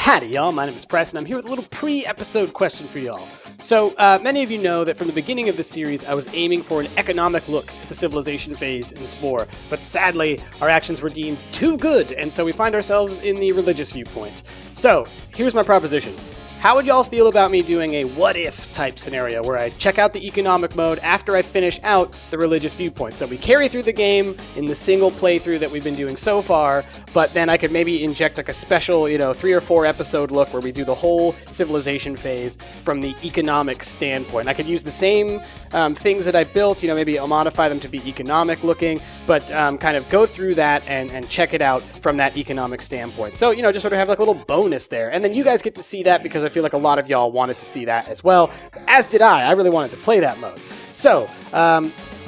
Howdy, y'all. My name is Press, and I'm here with a little pre-episode question for y'all. So, many of you know that from the beginning of the series, I was aiming for an economic look at the civilization phase in Spore, but sadly, our actions were deemed too good, and so we find ourselves in the religious viewpoint. So, here's my proposition. How would y'all feel about me doing a what-if type scenario where I check out the economic mode after I finish out the religious viewpoint? So we carry through the game in the single playthrough that we've been doing so far, but then I could maybe inject like a special, 3 or 4 episode look where we do the whole civilization phase from the economic standpoint. I could use the same things that I built, maybe I'll modify them to be economic looking, but kind of go through that and check it out from that economic standpoint. So, just sort of have like a little bonus there. And then you guys get to see that because I feel like a lot of y'all wanted to see that as well, as did I. I really wanted to play that mode. So,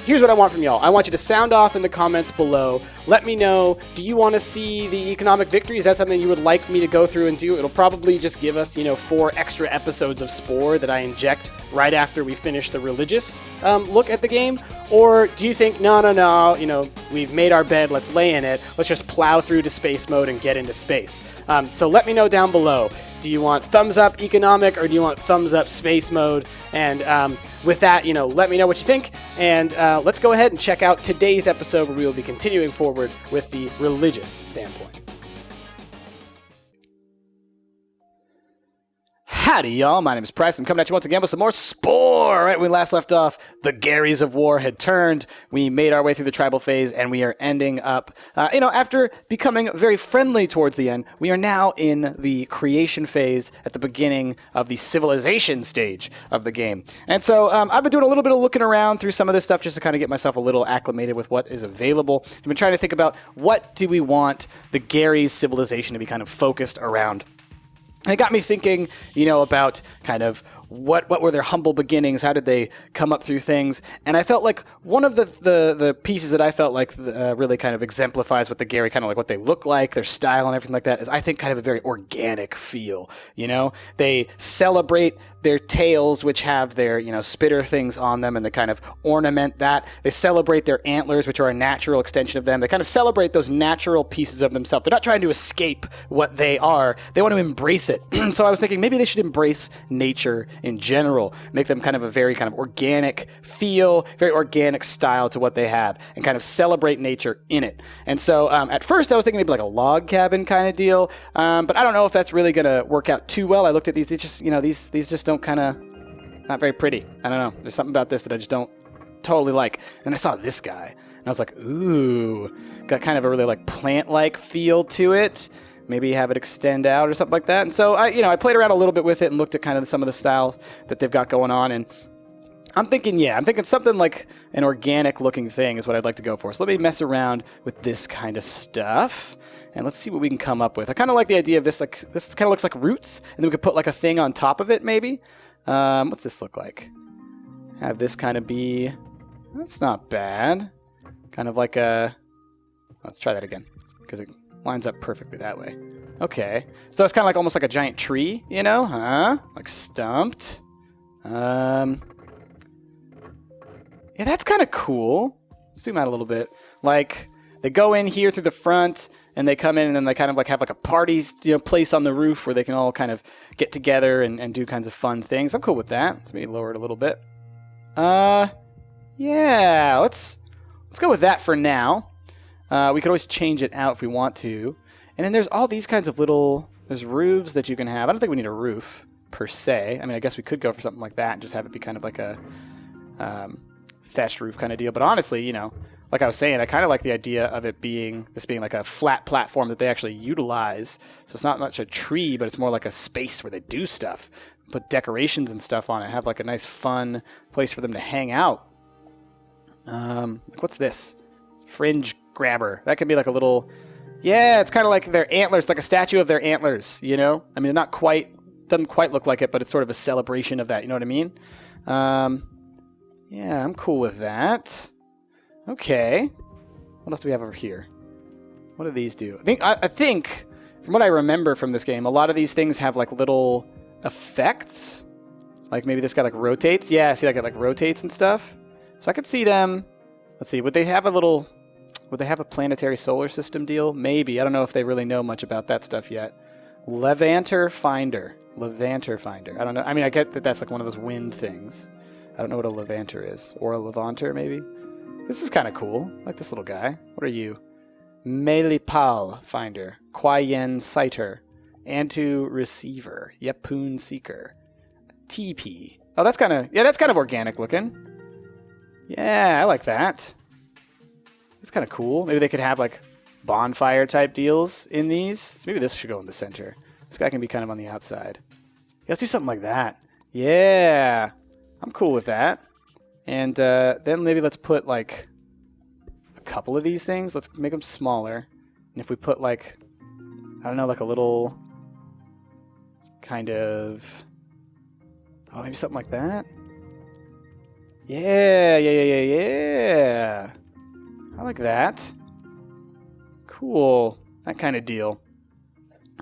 here's what I want from y'all. I want you to sound off in the comments below. Let me know, do you want to see the economic victory? Is that something you would like me to go through and do? It'll probably just give us, 4 extra episodes of Spore that I inject right after we finish the religious look at the game. Or do you think, no, we've made our bed, let's lay in it. Let's just plow through to space mode and get into space. So let me know down below. Do you want thumbs up economic or do you want thumbs up space mode? And with that, let me know what you think. And let's go ahead and check out today's episode where we will be continuing forward with the religious standpoint. Howdy, y'all. My name is Price. I'm coming at you once again with some more Spore. Right when we last left off, the Garys of War had turned. We made our way through the tribal phase, and we are ending up, after becoming very friendly towards the end, we are now in the creation phase at the beginning of the civilization stage of the game. And so I've been doing a little bit of looking around through some of this stuff just to kind of get myself a little acclimated with what is available. I've been trying to think about what do we want the Garys civilization to be kind of focused around. And it got me thinking, about kind of what were their humble beginnings? How did they come up through things? And I felt like one of the pieces that I felt like really kind of exemplifies what the Gary, kind of like what they look like, their style and everything like that, is I think kind of a very organic feel. They celebrate their tails, which have their, spitter things on them, and they kind of ornament that. They celebrate their antlers, which are a natural extension of them. They kind of celebrate those natural pieces of themselves. They're not trying to escape what they are. They want to embrace it. So I was thinking maybe they should embrace nature in general, make them kind of a very kind of organic feel, very organic style to what they have, and kind of celebrate nature in it. And so at first I was thinking maybe like a log cabin kind of deal, but I don't know if that's really going to work out too well. I looked at these, they just, these just don't kind of, not very pretty. I don't know. There's something about this that I just don't totally like. And I saw this guy, and I was like, ooh, got kind of a really like plant-like feel to it. Maybe have it extend out or something like that. And so I played around a little bit with it and looked at kind of some of the styles that they've got going on. And I'm thinking something like an organic looking thing is what I'd like to go for. So let me mess around with this kind of stuff and let's see what we can come up with. I kind of like the idea of this. Like this kind of looks like roots, and then we could put like a thing on top of it maybe. What's this look like? Have this kind of be, that's not bad. Kind of like let's try that again because it lines up perfectly that way. Okay. So it's kind of like almost like a giant tree, Like Stumpt. Yeah, that's kind of cool. Zoom out a little bit. Like, they go in here through the front, and they come in, and then they kind of like have like a party, place on the roof where they can all kind of get together and do kinds of fun things. I'm cool with that. Let's maybe lower it a little bit. Yeah, let's go with that for now. We could always change it out if we want to. And then there's all these kinds of there's roofs that you can have. I don't think we need a roof, per se. I mean, I guess we could go for something like that and just have it be kind of like a thatched roof kind of deal. But honestly, like I was saying, I kind of like the idea of it being like a flat platform that they actually utilize. So it's not much a tree, but it's more like a space where they do stuff. Put decorations and stuff on it. Have like a nice, fun place for them to hang out. What's this? Fringe grabber. That could be like a little, it's kind of like their antlers, like a statue of their antlers, I mean, doesn't quite look like it, but it's sort of a celebration of that, you know what I mean? Yeah, I'm cool with that. Okay. What else do we have over here? What do these do? I think from what I remember from this game, a lot of these things have like little effects. Like maybe this guy like rotates. Yeah, see, like it like rotates and stuff. So I could see them. Let's see, would they have a planetary solar system deal? Maybe. I don't know if they really know much about that stuff yet. Levanter Finder. Levanter Finder. I don't know. I mean, I get that that's like one of those wind things. I don't know what a levanter is. Or a levanter, maybe? This is kind of cool. I like this little guy. What are you? Melipal Finder. Quayen Citer. Antu Receiver. Yapun Seeker. TP. Oh, that's kind of... Yeah, that's kind of organic looking. Yeah, I like that. That's kind of cool. Maybe they could have, like, bonfire type deals in these. So maybe this should go in the center. This guy can be kind of on the outside. Yeah, let's do something like that. Yeah. I'm cool with that. And then maybe let's put, like, a couple of these things. Let's make them smaller. And if we put, like, I don't know, like a little kind of... Oh, maybe something like that? Yeah. I like that. Cool. That kind of deal.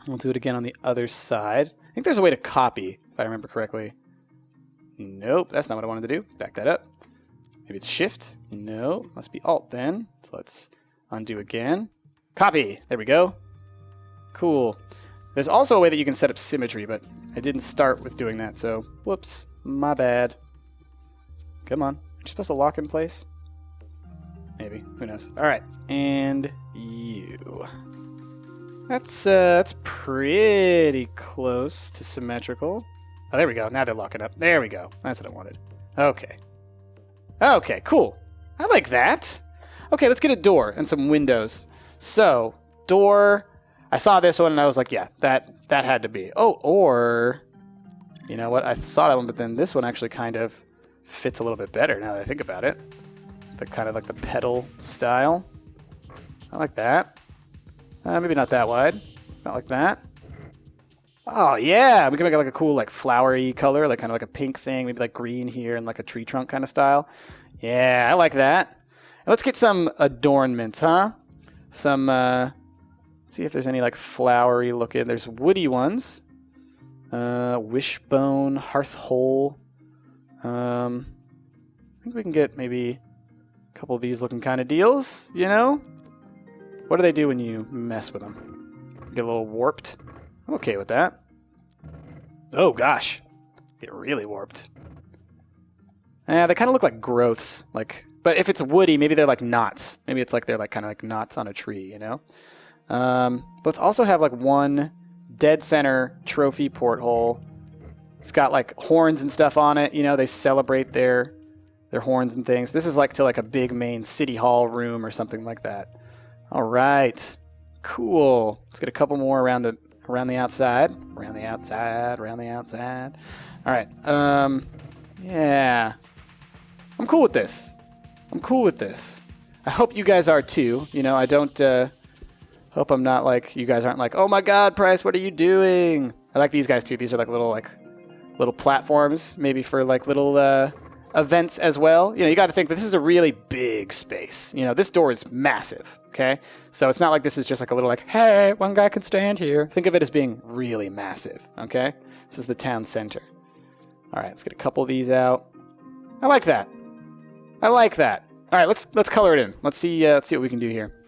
We'll do it again on the other side. I think there's a way to copy, if I remember correctly. Nope, that's not what I wanted to do. Back that up. Maybe it's Shift. No, must be Alt then. So let's undo again. Copy. There we go. Cool. There's also a way that you can set up symmetry, but I didn't start with doing that, so whoops. My bad. Come on. Are you supposed to lock in place? Maybe. Who knows? All right. And you. That's pretty close to symmetrical. Oh, there we go. Now they're locking up. There we go. That's what I wanted. Okay. Okay, cool. I like that. Okay, let's get a door and some windows. So, door. I saw this one and I was like, yeah, that had to be. Oh, or... You know what? I saw that one, but then this one actually kind of fits a little bit better now that I think about it. The kind of like the pedal style. I like that. Maybe not that wide. Not like that. Oh, yeah. We can make it like a cool, like, flowery color, like kind of like a pink thing, maybe like green here and like a tree trunk kind of style. Yeah, I like that. And let's get some adornments, huh? Some, let's see if there's any like flowery looking. There's woody ones. Wishbone, hearth hole. I think we can get maybe a couple of these looking kind of deals, you know? What do they do when you mess with them? Get a little warped. I'm okay with that. Oh, gosh. Get really warped. They kind of look like growths. But if it's woody, maybe they're like knots. Maybe it's like they're like kind of like knots on a tree, you know? Let's also have like one dead center trophy porthole. It's got like horns and stuff on it. You know, they celebrate their horns and things. This is like to like a big main city hall room or something like that. All right. Cool. Let's get a couple more around the outside. Around the outside. All right. Yeah. I'm cool with this. I hope you guys are too. You know, I don't hope I'm not like, you guys aren't like, oh my God, Price, what are you doing? I like these guys too. These are like little platforms, maybe for like little events as well. You know, you got to think that this is a really big space. You know, this door is massive, okay? So it's not like this is just like a little like, hey, one guy can stand here. Think of it as being really massive, okay? This is the town center. All right, let's get a couple of these out. I like that. All right, let's color it in. Let's see what we can do here.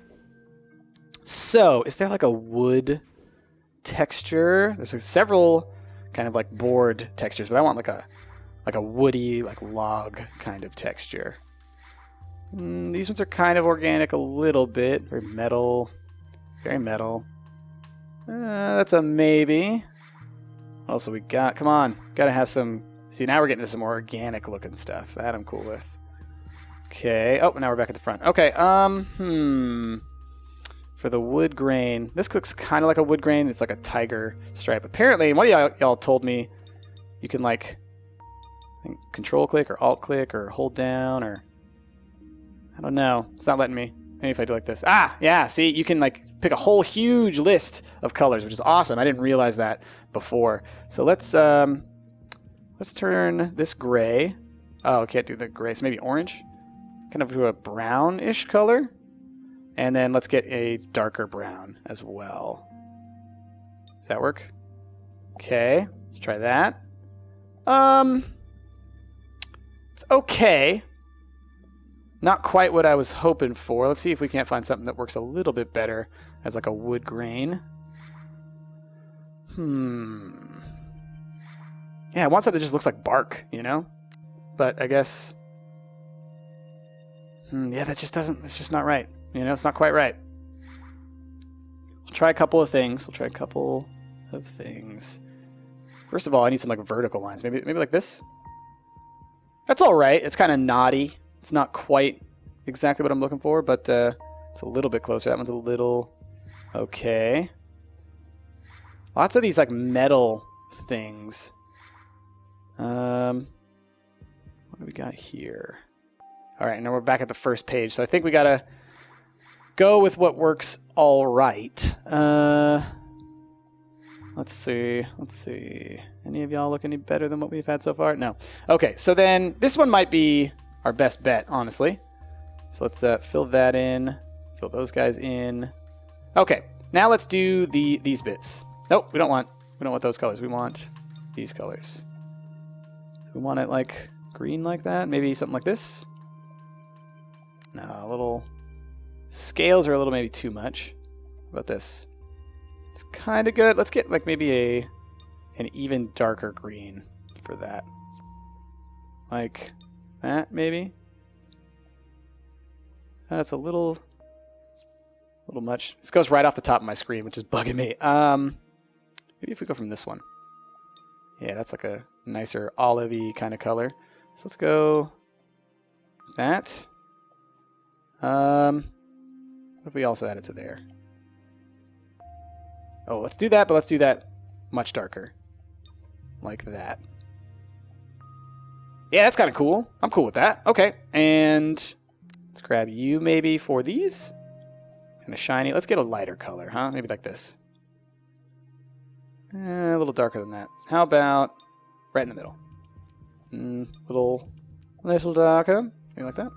So, is there like a wood texture? There's like several kind of like board textures, but I want like a woody, like log kind of texture. These ones are kind of organic a little bit. Very metal. That's a maybe. What else have we got? Come on. Gotta have some... See, now we're getting to some more organic looking stuff. That I'm cool with. Okay. Oh, now we're back at the front. Okay. For the wood grain, this looks kind of like a wood grain. It's like a tiger stripe. Apparently, one of y'all told me you can like I think control click or alt click or hold down or I don't know. It's not letting me. Maybe if I do like this. Ah, yeah. See, you can like pick a whole huge list of colors, which is awesome. I didn't realize that before. So let's turn this gray. Oh, I can't do the gray. So maybe orange. Kind of do a brownish color. And then let's get a darker brown as well. Does that work? Okay, let's try that. It's okay. Not quite what I was hoping for. Let's see if we can't find something that works a little bit better as like a wood grain. Yeah, I want something that just looks like bark, you know? But I guess... yeah, that just doesn't... It's just not right. You know, it's not quite right. I'll try a couple of things. First of all, I need some, like, vertical lines. Maybe like this? That's all right. It's kind of knotty. It's not quite exactly what I'm looking for, but it's a little bit closer. That one's a little... Okay. Lots of these, like, metal things. What do we got here? All right, now we're back at the first page. So I think we got to go with what works all right. Let's see. Any of y'all look any better than what we've had so far? No. Okay, so then this one might be our best bet, honestly. So let's fill that in. Fill those guys in. Okay, now let's do these bits. Nope, we don't want those colors. We want these colors. So we want it like green like that. Maybe something like this. No, a little scales are a little maybe too much. How about this? It's kind of good. Let's get like maybe an even darker green for that. Like that, maybe. That's a little much. This goes right off the top of my screen, which is bugging me. Maybe if we go from this one. Yeah, that's like a nicer olive-y kind of color. So let's go that. What if we also add it to there? Oh, let's do that, but let's do that much darker. Like that. Yeah, that's kind of cool. I'm cool with that. Okay, and let's grab you maybe for these. And a shiny. Let's get a lighter color, huh? Maybe like this. A little darker than that. How about right in the middle? Little darker. Maybe like that.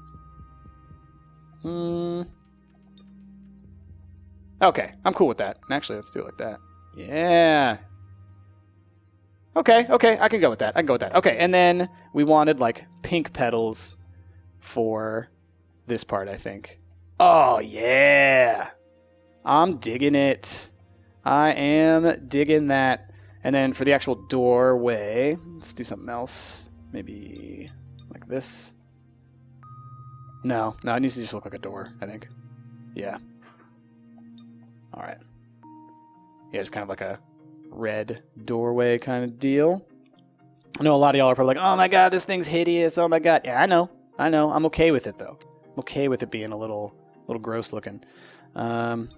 Okay, I'm cool with that. Actually, let's do it like that. Yeah. Okay, I can go with that. Okay, and then we wanted like pink petals for this part, I think. Oh, yeah. I'm digging it. I am digging that. And then for the actual doorway, let's do something else. Maybe like this. No, it needs to just look like a door, I think. Yeah. All right. Yeah, just kind of like a red doorway kind of deal. I know a lot of y'all are probably like, oh my god, this thing's hideous. Oh my god. Yeah, I know. I'm okay with it, though. I'm okay with it being a little gross looking. It's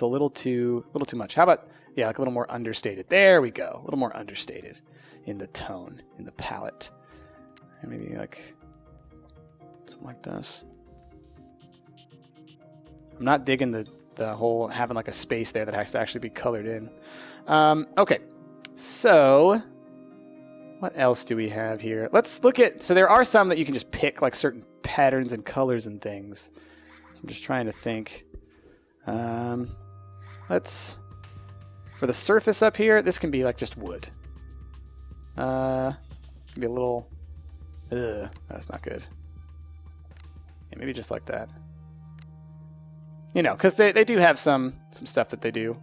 a little too much. How about, yeah, like a little more understated. There we go. A little more understated in the tone, in the palette. And maybe like something like this. I'm not digging the whole having like a space there that has to actually be colored in. Okay, so what else do we have here? Let's look at, so there are some that you can just pick like certain patterns and colors and things. So I'm just trying to think. Let's, for the surface up here, this can be like just wood. Maybe a little, that's not good. Yeah, maybe just like that. You know, because they do have some stuff that they do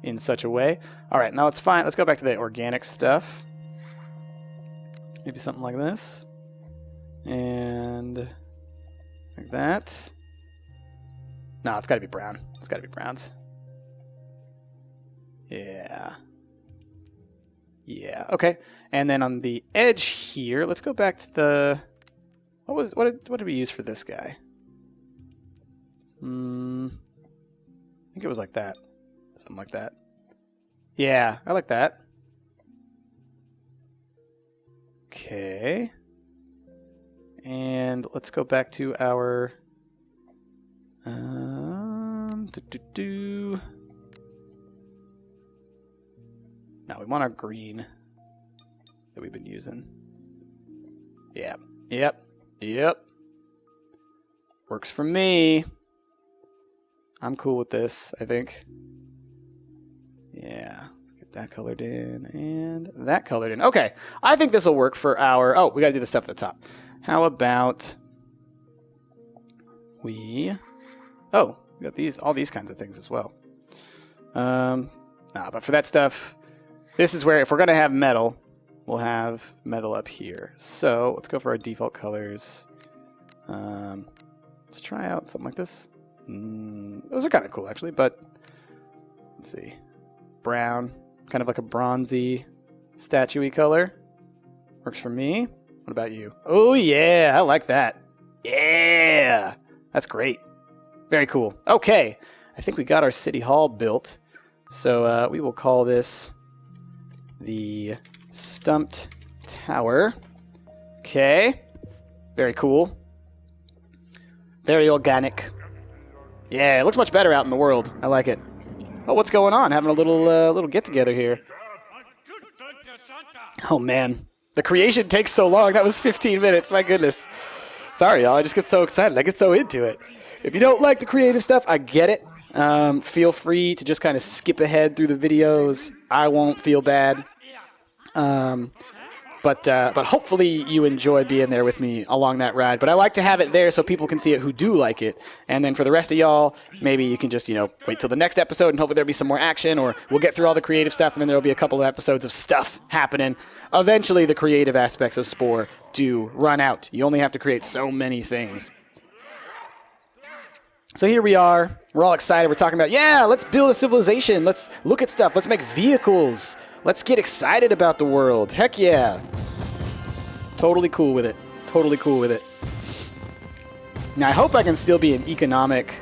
in such a way. All right, now it's fine. Let's go back to the organic stuff. Maybe something like this. And like that. No, it's got to be brown. It's got to be browns. Yeah. Yeah, okay. And then on the edge here, let's go back to the... What did we use for this guy? I think it was like that. Something like that. Yeah, I like that. Okay. And let's go back to our... No, we want our green that we've been using. Yeah. Yep. Works for me. I'm cool with this, I think. Yeah. Let's get that colored in and that colored in. Okay. I think this will work for our... Oh, we got to do the stuff at the top. How about we... Oh, we got all these kinds of things as well. But for that stuff, this is where, if we're going to have metal, we'll have metal up here. So let's go for our default colors. Let's try out something like this. Those are kind of cool, actually, but let's see. Brown, kind of like a bronzy, statuey color. Works for me. What about you? Oh, yeah, I like that. Yeah, that's great. Very cool. Okay, I think we got our city hall built. So we will call this the Stumpt Tower. Okay, very cool. Very organic. Yeah, it looks much better out in the world. I like it. Oh, what's going on? Having a little get-together here. Oh, man. The creation takes so long. That was 15 minutes. My goodness. Sorry, y'all. I just get so excited. I get so into it. If you don't like the creative stuff, I get it. Feel free to just kind of skip ahead through the videos. I won't feel bad. But hopefully you enjoy being there with me along that ride. But I like to have it there so people can see it who do like it. And then for the rest of y'all, maybe you can just, wait till the next episode and hopefully there'll be some more action, or we'll get through all the creative stuff and then there'll be a couple of episodes of stuff happening. Eventually the creative aspects of Spore do run out. You only have to create so many things. So here we are. We're all excited. We're talking about, yeah, let's build a civilization. Let's look at stuff. Let's make vehicles. Let's get excited about the world. Heck yeah. Totally cool with it. Totally cool with it. Now, I hope I can still be an economic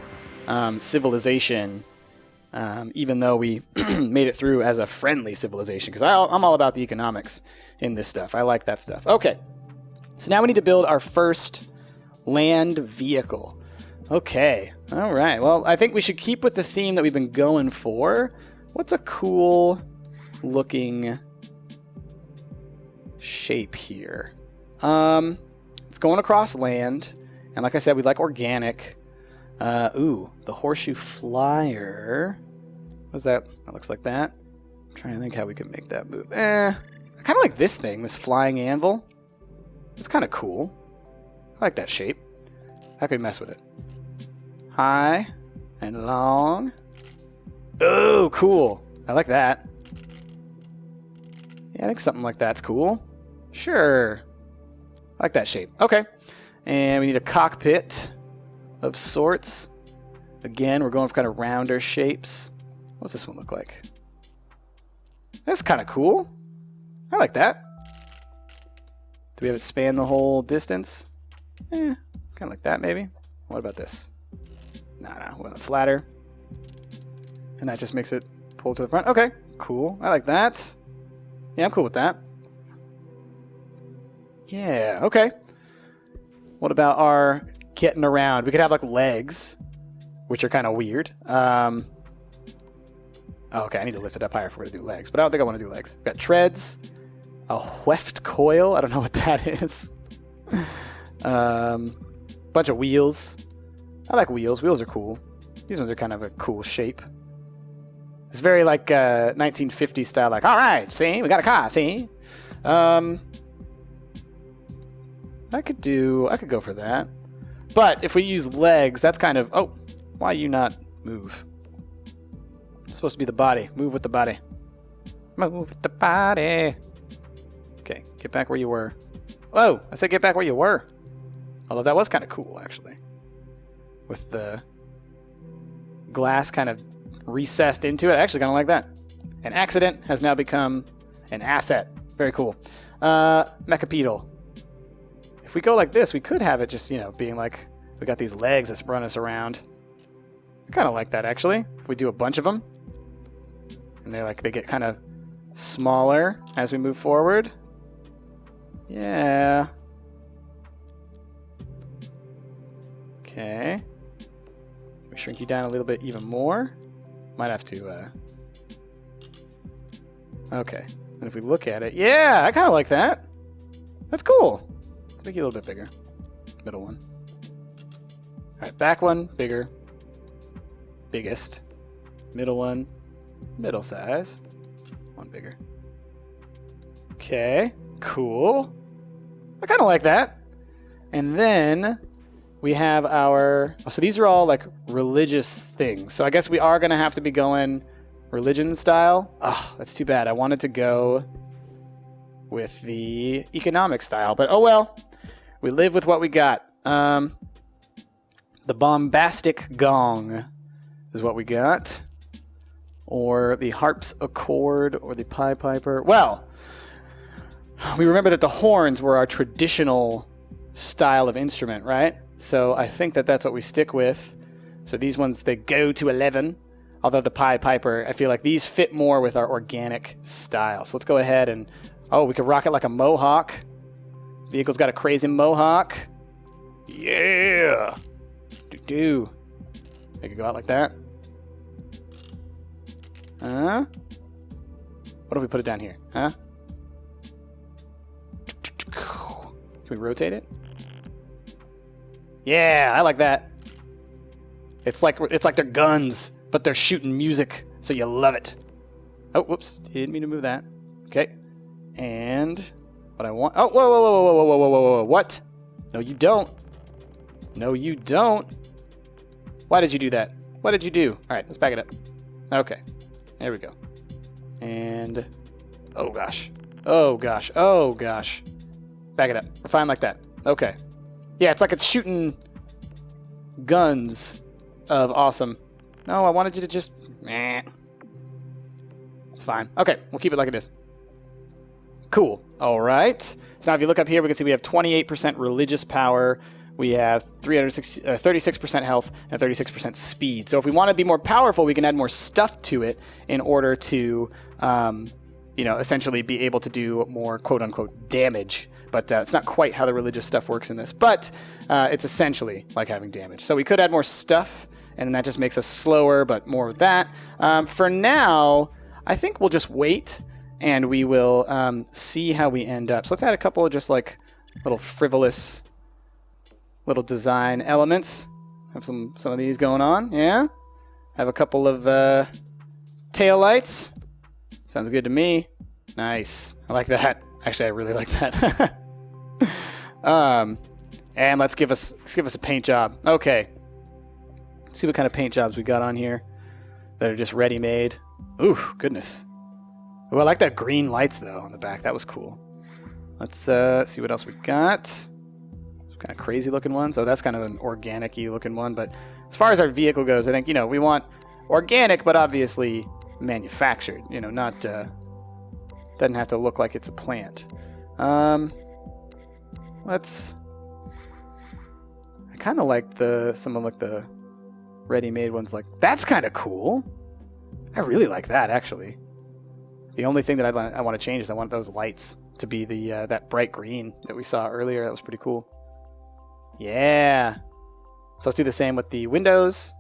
civilization, even though we made it through as a friendly civilization, because I'm all about the economics in this stuff. I like that stuff. Okay. So now we need to build our first land vehicle. Okay. All right. Well, I think we should keep with the theme that we've been going for. What's a cool looking shape here? It's going across land, and like I said, we like organic. The horseshoe flyer. What's that? That looks like that. I'm trying to think how we can make that move. I kind of like this thing, this flying anvil. It's kind of cool. I like that shape. How can we mess with it? High and long. Oh, cool. I like that. Yeah, I think something like that's cool. Sure. I like that shape. Okay. And we need a cockpit of sorts. Again, we're going for kind of rounder shapes. What's this one look like? That's kind of cool. I like that. Do we have it span the whole distance? Kind of like that, maybe. What about this? No, we want it flatter. And that just makes it pull to the front. Okay, cool. I like that. Yeah, I'm cool with that. Yeah, okay. What about our getting around? We could have like legs, which are kind of weird. Okay, I need to lift it up higher if we're going to do legs, but I don't think I want to do legs. We've got treads, a weft coil. I don't know what that is. Bunch of wheels. I like wheels. Wheels are cool. These ones are kind of a cool shape. It's very like 1950s style, like, all right, see, we got a car, see? I could go for that. But if we use legs, that's kind of, why you not move? It's supposed to be the body. Move with the body. Move with the body. Okay, get back where you were. Whoa, I said get back where you were. Although that was kind of cool, actually. With the glass kind of recessed into it. I actually kind of like that. An accident has now become an asset. Very cool. Mechapedal. If we go like this, we could have it just, being like, we got these legs that run us around. I kind of like that, actually. If we do a bunch of them. And they get kind of smaller as we move forward. Yeah. Okay. We shrink you down a little bit even more. Might have to, Okay. And if we look at it, yeah, I kind of like that. That's cool. Let's make you a little bit bigger. Middle one. All right, back one, bigger. Biggest. Middle one, middle size. One bigger. Okay, cool. I kind of like that. And then we have our... so these are all like religious things. So I guess we are going to have to be going religion style. Oh, that's too bad. I wanted to go with the economic style, but oh well. We live with what we got. The bombastic gong is what we got. Or the harp's accord, or the Pied Piper. Well, we remember that the horns were our traditional style of instrument, right? So I think that that's what we stick with. So these ones, they go to 11. Although the Pied Piper, I feel like these fit more with our organic style. So let's go ahead and... Oh, we could rock it like a mohawk. Vehicle's got a crazy mohawk. Yeah! Do-do. Make it go out like that. Huh? What if we put it down here? Huh? Can we rotate it? Yeah, I like that. It's like they're guns, but they're shooting music, so you love it. Oh, whoops! Didn't mean to move that. Okay, and what I want. Oh, whoa, whoa, whoa, whoa, whoa, whoa, whoa, whoa, whoa! What? No, you don't. No, you don't. Why did you do that? What did you do? All right, let's back it up. Okay. There we go. And, oh gosh. Oh gosh. Oh gosh. Back it up. We're fine like that. Okay. Yeah, it's like it's shooting guns of awesome. No, I wanted you to just, meh. It's fine. Okay, we'll keep it like it is. Cool. All right. So now if you look up here, we can see we have 28% religious power. We have 36% health and 36% speed. So if we want to be more powerful, we can add more stuff to it in order to, essentially be able to do more quote-unquote damage. But it's not quite how the religious stuff works in this. But it's essentially like having damage. So we could add more stuff, and then that just makes us slower, but more of that. For now, I think we'll just wait, and we will see how we end up. So let's add a couple of just like little frivolous... little design elements. Have some of these going on, yeah? Have a couple of tail lights. Sounds good to me. Nice. I like that. Actually, I really like that. And let's give us a paint job. Okay. Let's see what kind of paint jobs we got on here that are just ready-made. Ooh, goodness. Ooh, I like that green lights though on the back. That was cool. Let's see what else we got. Kind of crazy looking ones. So that's kind of an organic-y looking one. But as far as our vehicle goes, I think, we want organic, but obviously manufactured. Not, doesn't have to look like it's a plant. I kind of like some of like the ready-made ones. Like, that's kind of cool. I really like that, actually. The only thing that I want to change is I want those lights to be that bright green that we saw earlier. That was pretty cool. Yeah. So let's do the same with the windows.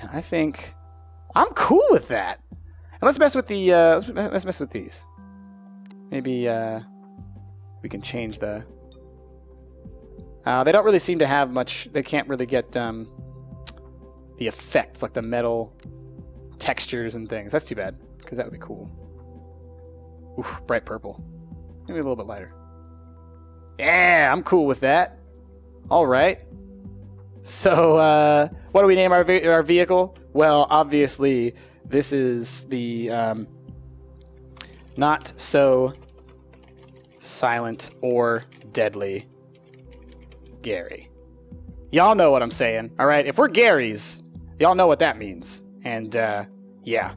And I think I'm cool with that. And let's mess with the let's mess with these. Maybe we can change the. They don't really seem to have much. They can't really get the effects like the metal textures and things. That's too bad because that would be cool. Oof, bright purple. Maybe a little bit lighter. Yeah, I'm cool with that. All right. So, what do we name our vehicle? Well, obviously, this is the not so silent or deadly Gary. Y'all know what I'm saying, all right? If we're Garys, y'all know what that means. And, yeah,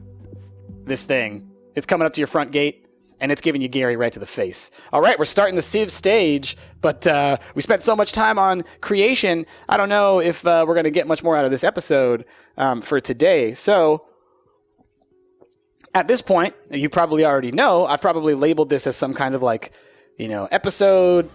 this thing, it's coming up to your front gate. And it's giving you Gary right to the face. All right, we're starting the Civ stage, but we spent so much time on creation, I don't know if we're going to get much more out of this episode for today. So, at this point, you probably already know, I've probably labeled this as some kind of like, episode,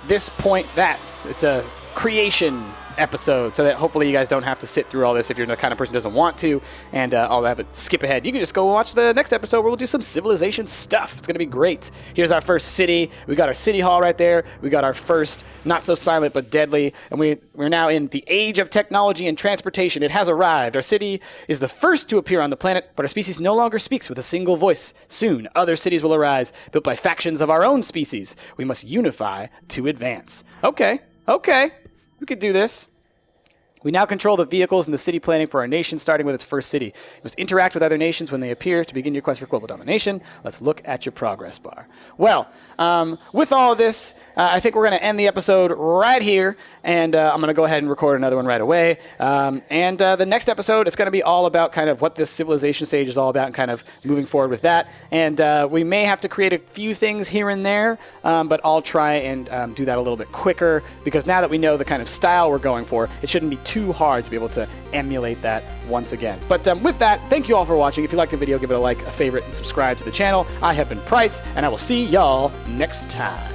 this point, that. It's a creation episode, so that hopefully you guys don't have to sit through all this if you're the kind of person who doesn't want to, and I'll have it skip ahead. You can just go watch the next episode where we'll do some civilization stuff. It's going to be great. Here's our first city. We got our city hall right there. We got our first not so silent but deadly, and we're now in the age of technology and transportation. It has arrived. Our city is the first to appear on the planet, but our species no longer speaks with a single voice. Soon, other cities will arise, built by factions of our own species. We must unify to advance. Okay. We could do this. We now control the vehicles and the city planning for our nation, starting with its first city. You must interact with other nations when they appear to begin your quest for global domination. Let's look at your progress bar. Well, with all of this, I think we're going to end the episode right here, and I'm going to go ahead and record another one right away. And the next episode is going to be all about kind of what this civilization stage is all about and kind of moving forward with that. And we may have to create a few things here and there, but I'll try and do that a little bit quicker, because now that we know the kind of style we're going for, it shouldn't be too hard to be able to emulate that once again. But with that, thank you all for watching. If you liked the video, give it a like, a favorite, and subscribe to the channel. I have been Price, and I will see y'all next time.